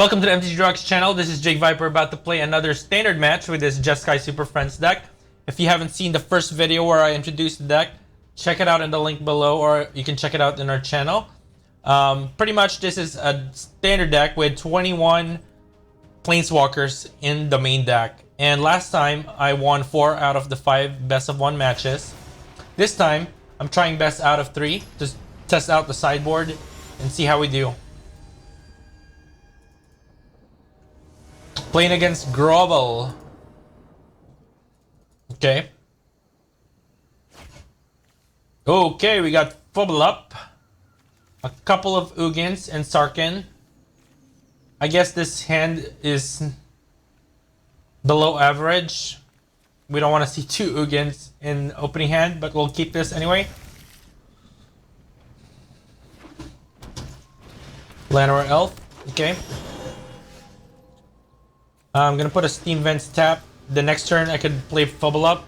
Welcome to the MTG Rocks channel. This is Jake Vyper about to play another standard match with this Jeskai Superfriends deck. If you haven't seen the first video where I introduced the deck, check it out in the link below, or you can check it out in our channel. Pretty much this is a standard deck with 21 Planeswalkers in the main deck. And last time I won 4 out of the 5 best of 1 matches. This time I'm trying best out of 3 to test out the sideboard and see how we do. Playing against Gruul. Okay. Okay, we got Fubble Up, a couple of Ugins and Sarkhan. I guess this hand is below average. We don't want to see 2 Ugins in opening hand, but we'll keep this anyway. Llanowar Elf. Okay. I'm gonna put a Steam Vents tap. The next turn I could play Fubble Up.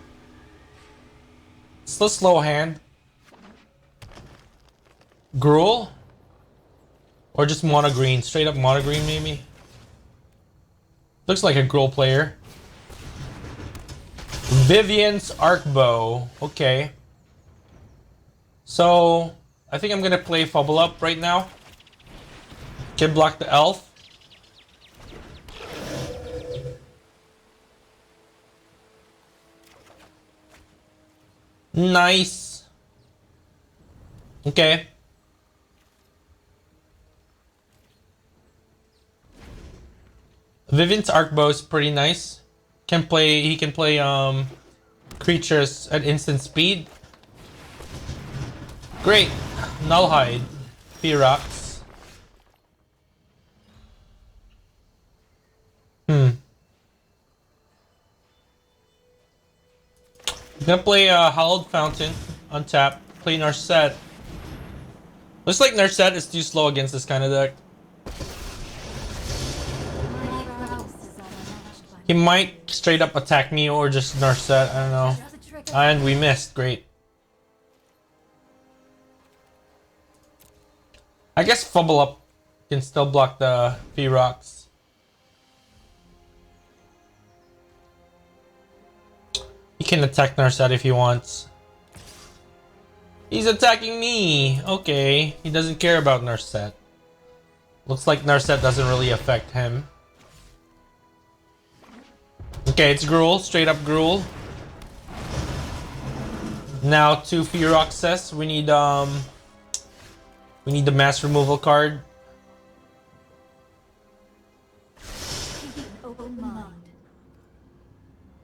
Still slow hand. Gruul? Or just mono green. Straight up mono green maybe. Looks like a Gruul player. Vivian's Arcbow. Okay. So I think I'm gonna play Fubble Up right now. Can block the elf. Nice. Okay. Vivian's Arcbow is pretty nice. He can play creatures at instant speed. Great. Nullhide. Ferox. I'm gonna play Hallowed Fountain on tap. Play Narset. Looks like Narset is too slow against this kind of deck. He might straight up attack me or just Narset. I don't know. And we missed. Great. I guess Fubble Up can still block the Ferox. He can attack Narset if he wants. He's attacking me! Okay, he doesn't care about Narset. Looks like Narset doesn't really affect him. Okay, it's Gruul, straight up Gruul. Now 2 Feroxes. We need the mass removal card.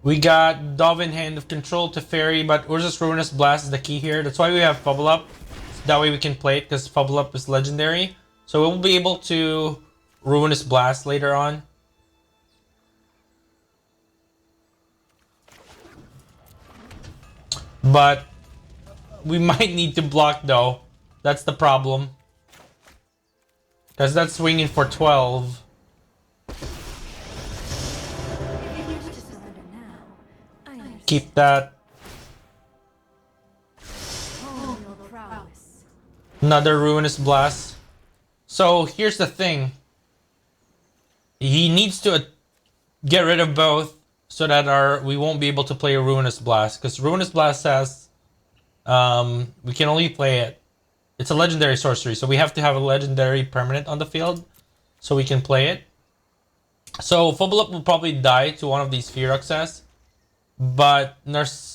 We got Dovin Hand of Control to Fairy, but Urza's Ruinous Blast is the key here. That's why we have Fubble Up. So that way we can play it, because Fubble Up is legendary. So we'll be able to Ruinous Blast later on. But we might need to block though. That's the problem. Because that's swinging for 12. Keep that. Another Ruinous Blast. So here's the thing. He needs to get rid of both so that we won't be able to play a Ruinous Blast. Because Ruinous Blast says we can only play it. It's a legendary sorcery, so we have to have a legendary permanent on the field so we can play it. So Fubble Up will probably die to one of these Feroxes. But Narset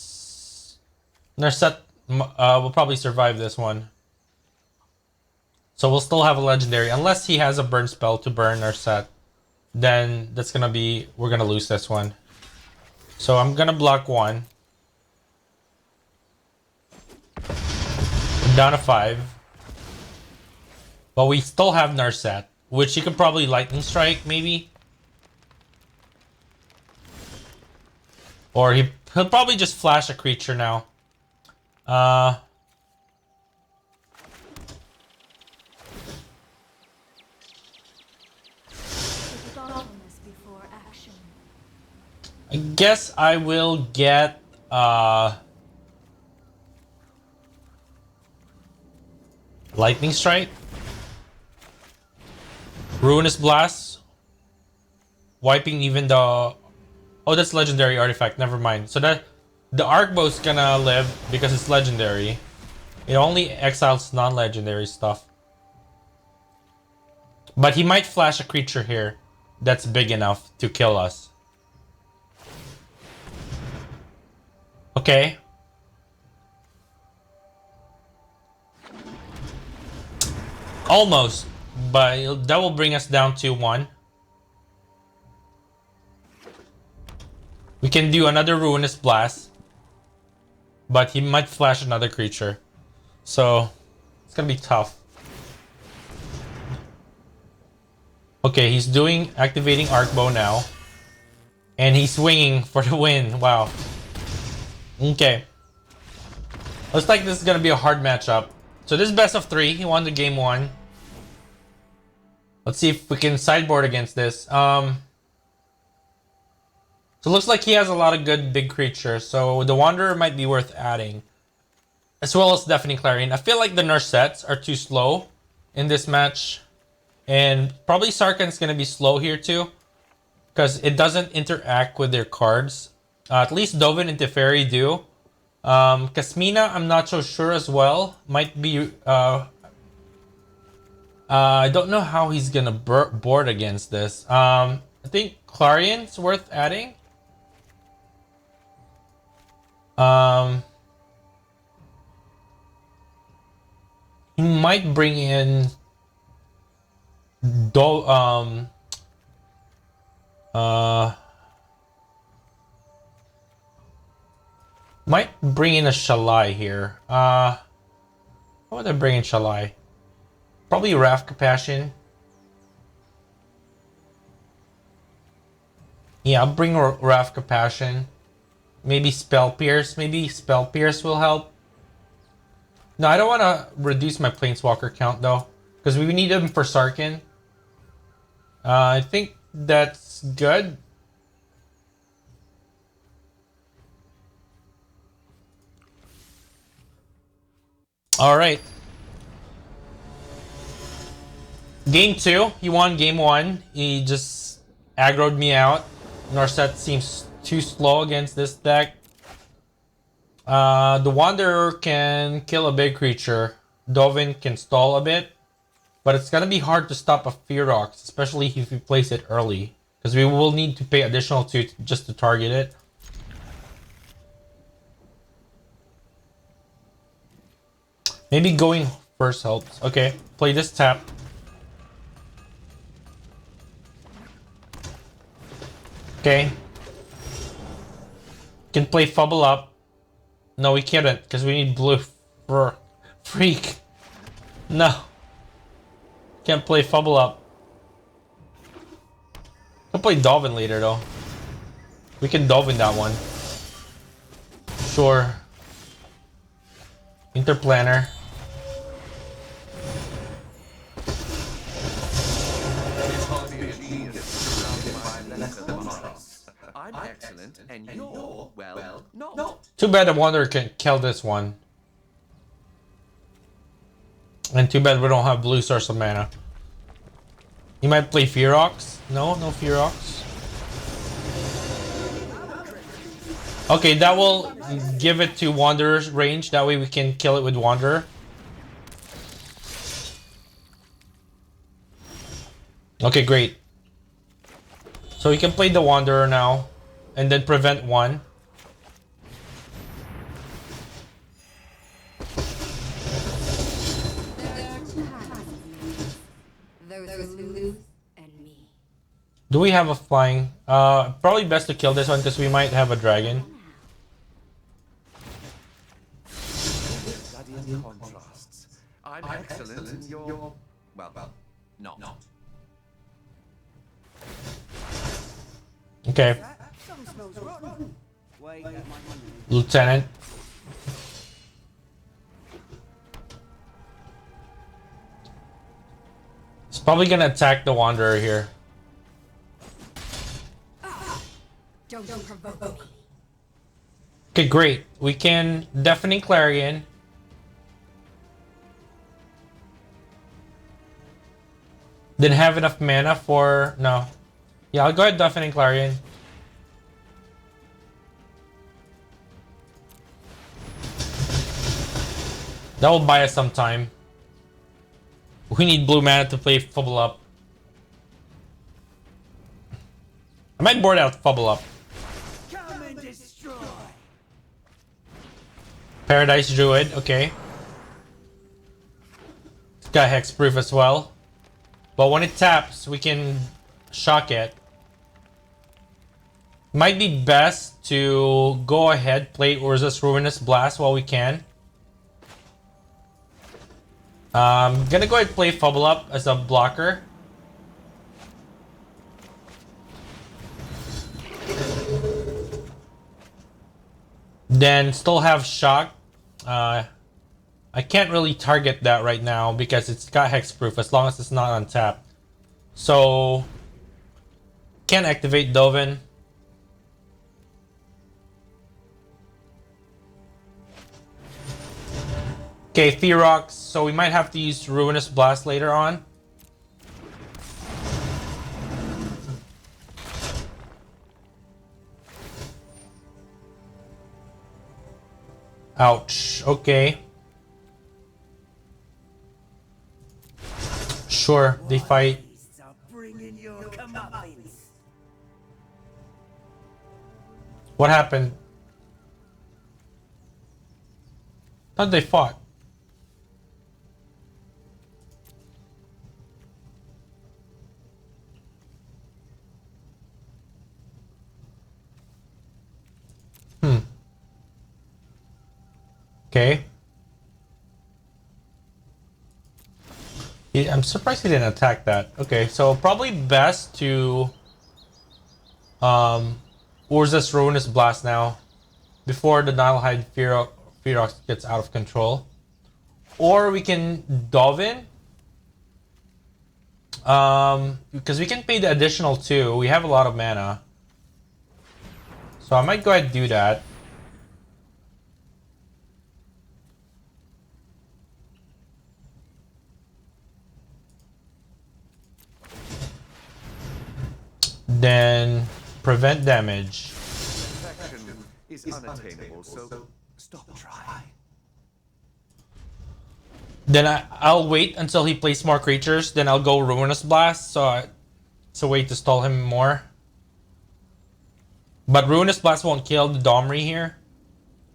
will probably survive this one. So we'll still have a legendary. Unless he has a burn spell to burn Narset. Then that's gonna be... we're gonna lose this one. So I'm gonna block 1. We're down to 5. But we still have Narset. Which he could probably Lightning Strike, maybe. Or he'll probably just flash a creature now. I guess I will get Lightning Strike. Ruinous Blast wiping even the... Oh, that's legendary artifact. Never mind. So that the Arcbow's gonna live because it's legendary. It only exiles non-legendary stuff. But he might flash a creature here that's big enough to kill us. Okay. Almost. But that will bring us down to 1. We can do another Ruinous Blast. But he might flash another creature. So, it's gonna be tough. Okay, he's activating Arcbow now. And he's swinging for the win. Wow. Okay. Looks like this is gonna be a hard matchup. So this is best of 3. He won the game 1. Let's see if we can sideboard against this. So it looks like he has a lot of good big creatures. So the Wanderer might be worth adding. As well as Deafening Clarion. I feel like the nurse sets are too slow in this match. And probably Sarkhan's gonna be slow here too. Because it doesn't interact with their cards. At least Dovin and Teferi do. Kasmina, I'm not so sure as well. Might be... I don't know how he's gonna board against this. I think Clarion's worth adding. He might bring in... might bring in a Shalai here. How would I bring in Shalai? Probably Wrath Compassion. Yeah, I'll bring Wrath Compassion. Maybe Spell Pierce. Maybe Spell Pierce will help. No, I don't want to reduce my Planeswalker count though. Because we need him for Sarkhan. I think that's good. Alright. Game 2, he won game 1. He just aggroed me out. Narset seems too slow against this deck. The Wanderer can kill a big creature. Dovin can stall a bit. But it's gonna be hard to stop a Fearox, especially if we place it early. Because we will need to pay additional just to target it. Maybe going first helps. Okay, play this tap. Okay. Can play Fubble Up. No, we can't, because we need blue for freak. No. Can't play Fubble Up. I'll play Dolphin later though. We can Dolphin that one. Sure. Interplanar. I'm excellent, and you're, well, not. Too bad the Wanderer can kill this one. And too bad we don't have blue source of mana. You might play Fearox. No Fearox. Okay, that will give it to Wanderer's range. That way we can kill it with Wanderer. Okay, great. So we can play the Wanderer now. And then prevent 1. Do we have a flying? Probably best to kill this one because we might have a dragon. I'm excellent, and you're, well, not. Okay. Lieutenant. He's probably gonna attack the Wanderer here. Don't provoke me. Okay, great. We can Deafening Clarion. Didn't have enough mana for... No. Yeah, I'll go ahead Deafening Clarion. That will buy us some time. We need blue mana to play Fubble Up. I might board out Fubble Up. Come and destroy. Paradise Druid, okay. It's got hexproof as well. But when it taps, we can shock it. Might be best to go ahead, play Urza's Ruinous Blast while we can. Gonna go ahead and play Fubble Up as a blocker. Then still have Shock. I can't really target that right now because it's got hexproof as long as it's not untapped. So can't activate Dovin. Okay, Ferox, so we might have to use Ruinous Blast later on. Ouch, okay. Sure, they fight. What happened? Thought they fought. Okay. I'm surprised he didn't attack that. Okay, so probably best to Urza's Ruinous Blast now before the Nilehide Ferox gets out of control. Or we can Dovin. Because we can pay the additional 2. We have a lot of mana. So I might go ahead and do that. Then prevent damage. Perfection is unattainable, so stop trying. Then I'll wait until he plays more creatures. Then I'll go Ruinous Blast. So it's a way to stall him more. But Ruinous Blast won't kill the Domri here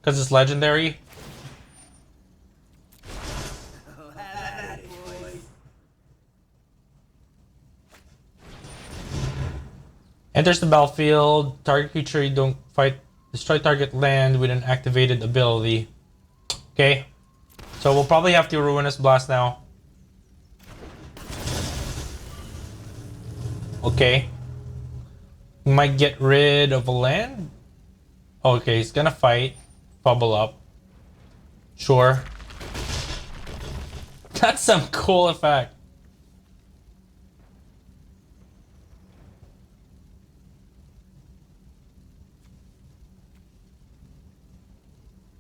because it's legendary. Enters the battlefield. Target creature you don't fight. Destroy target land with an activated ability. Okay. So we'll probably have to Ruinous Blast now. Okay. We might get rid of a land. Okay, he's gonna fight. Fubble Up. Sure. That's some cool effect.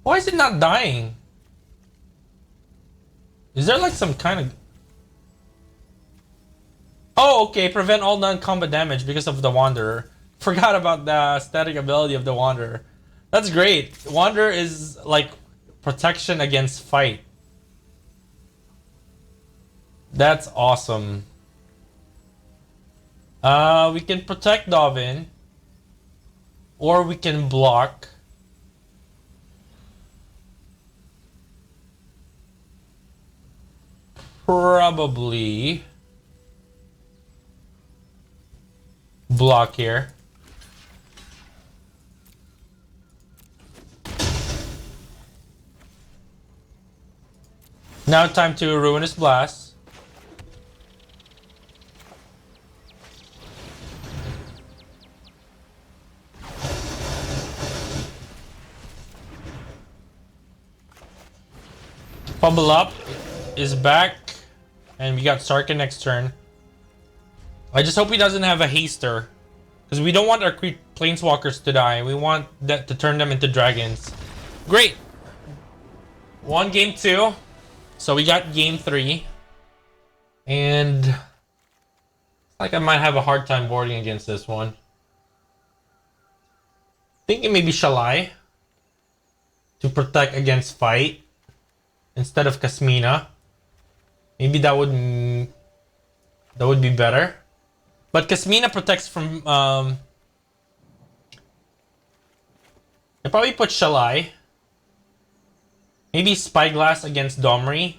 Why is it not dying? Is there like some kind of... Oh, okay. Prevent all non-combat damage because of the Wanderer. Forgot about the static ability of the Wanderer. That's great. Wanderer is like protection against fight. That's awesome. We can protect Dovin. Or we can block. Probably block here. Now time to Ruinous Blast. Fumble Up is back. And we got Sarkin next turn. I just hope he doesn't have a haster. Because we don't want our planeswalkers to die. We want that to turn them into dragons. Great! Won game 2. So we got game 3. And Like I might have a hard time boarding against this one. Thinking maybe Shalai to protect against fight instead of Kasmina. Maybe that would be better. But Kasmina protects from I probably put Shalai. Maybe Spyglass against Domri.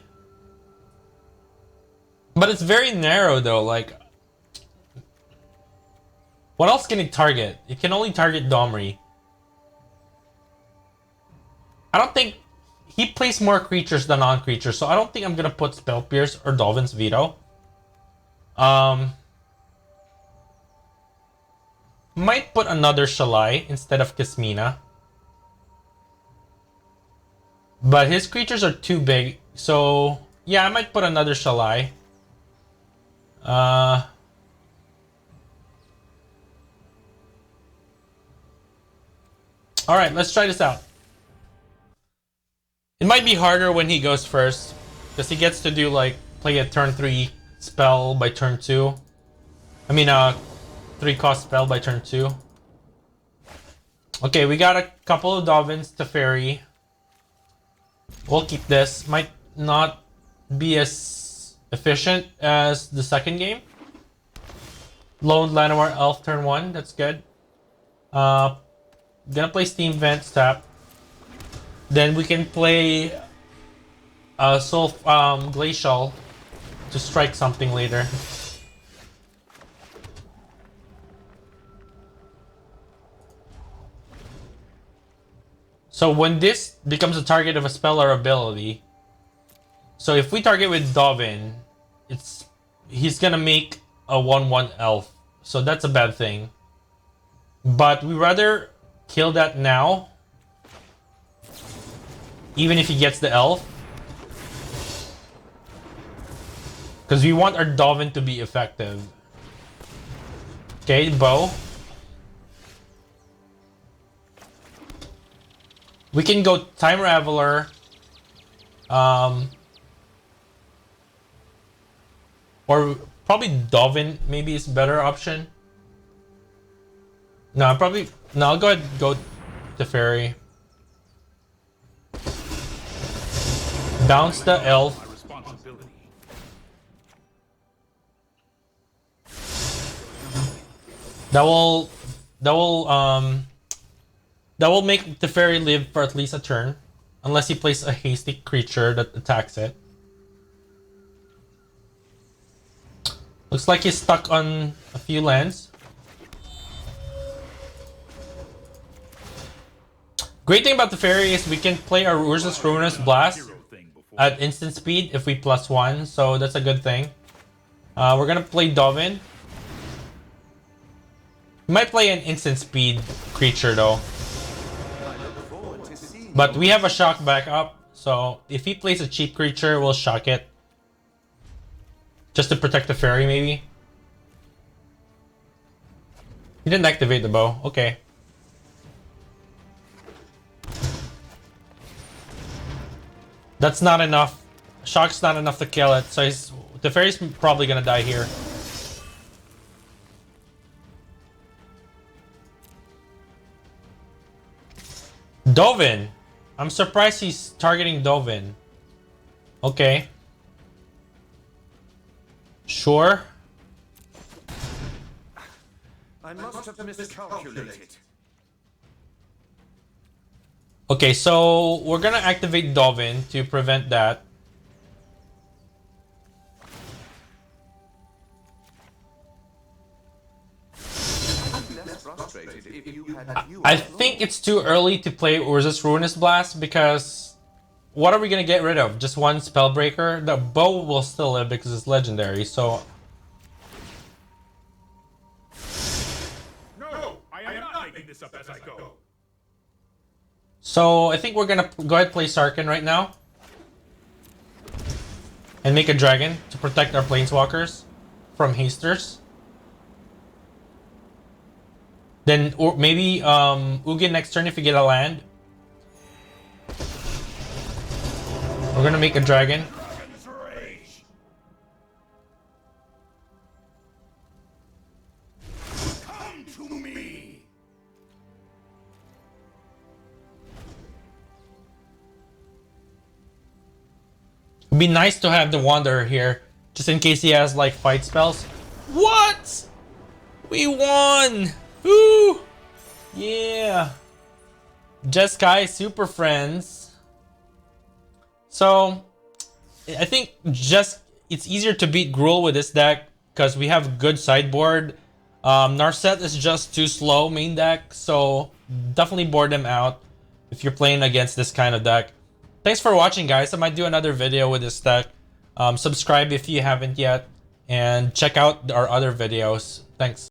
But it's very narrow though, like what else can it target? It can only target Domri. I don't think he plays more creatures than non-creatures, so I don't think I'm gonna put Spell Pierce or Dolphin's Veto. Might put another Shalai instead of Kasmina. But his creatures are too big, so yeah, I might put another Shalai. Alright, let's try this out. It might be harder when he goes first, because he gets to do like play a turn 3 spell by turn 2. I mean 3 cost spell by turn 2. Okay, we got a couple of Dolphins to Fairy. We'll keep this. Might not be as efficient as the second game. Lone Llanowar Elf turn 1, that's good. Gonna play Steam Vent tap. Then we can play Glacial to strike something later. So when this becomes a target of a spell or ability, so if we target with Dovin, he's gonna make a 1/1 elf. So that's a bad thing. But we rather kill that now, even if he gets the elf, because we want our Dovin to be effective. Okay, bow. We can go Time Raveler, or probably Dovin maybe is a better option. No, I'll go ahead and go to Fairy. Bounce the elf. That will make the Fairy live for at least a turn, unless he plays a hasty creature that attacks it. Looks like he's stuck on a few lands. Great thing about the Fairy is we can play our Urza's Ruinous Blast at instant speed if we +1, so that's a good thing. We're gonna play Dovin. We might play an instant speed creature though. But we have a shock backup, so if he plays a cheap creature, we'll shock it. Just to protect the Fairy, maybe. He didn't activate the bow. Okay. That's not enough. Shock's not enough to kill it, so the Fairy's probably gonna die here. Dovin! I'm surprised he's targeting Dovin. Okay. Sure. I must have miscalculated. Okay, so we're gonna activate Dovin to prevent that. I think it's too early to play Urza's Ruinous Blast because what are we gonna get rid of? Just one Spellbreaker? The bow will still live because it's legendary, so... No, I am not making this up as I go. So I think we're gonna go ahead and play Sarkhan right now. And make a dragon to protect our Planeswalkers from hasters. Then or maybe Ugin next turn if you get a land. We're gonna make a dragon. be nice to have the Wanderer here, just in case he has like fight spells. What? We won! Woo! Yeah. Jeskai Superfriends. So I think it's easier to beat Gruul with this deck because we have good sideboard. Narset is just too slow main deck, so definitely board him out if you're playing against this kind of deck. Thanks for watching, guys. I might do another video with this deck. Subscribe if you haven't yet, and check out our other videos. Thanks.